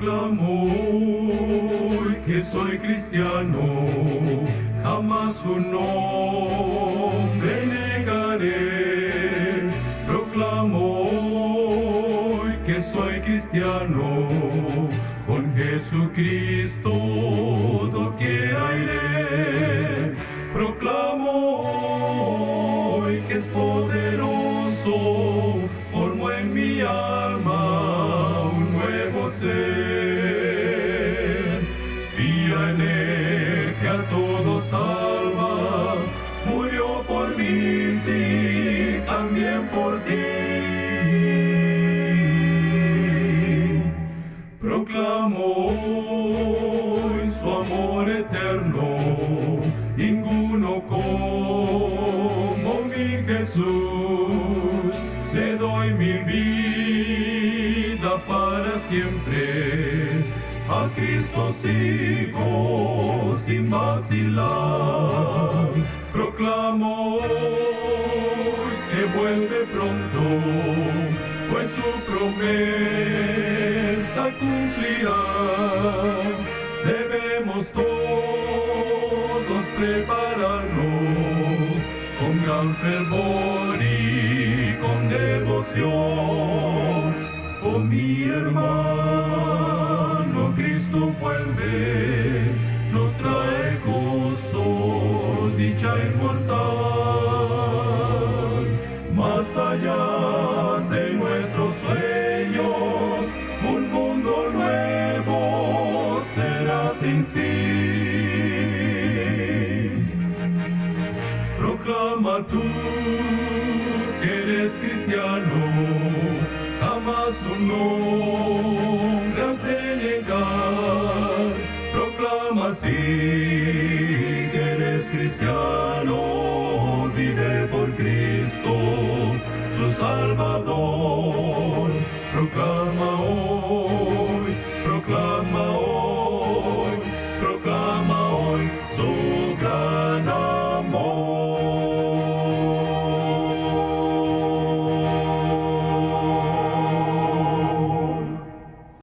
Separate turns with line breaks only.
Proclamo hoy que soy cristiano, jamás su nombre negaré. Proclamo hoy que soy cristiano, con Jesucristo doquiera iré. Proclamo hoy que es poderoso, formó en mi alma un nuevo ser. Fía en él que a todos salva, murió por mí, sí, también por ti. Proclamo hoy su amor eterno, ninguno como mi Jesús. Le doy mi vida para siempre, a Cristo sigo sin vacilar. Proclamo hoy que vuelve pronto, pues su promesa cumplirá. Debemos todos prepararnos con gran fervor y con devoción. Oh mi hermano, Cristo vuelve, nos trae gozo, dicha inmortal. Más allá de nuestros sueños, un mundo nuevo será sin fin. Proclama tú que eres cristiano, jamás su nombre has de negar. Proclama sí que eres cristiano, vive por Cristo, tu Salvador. Proclama hoy, proclama hoy, proclama hoy su gran amor.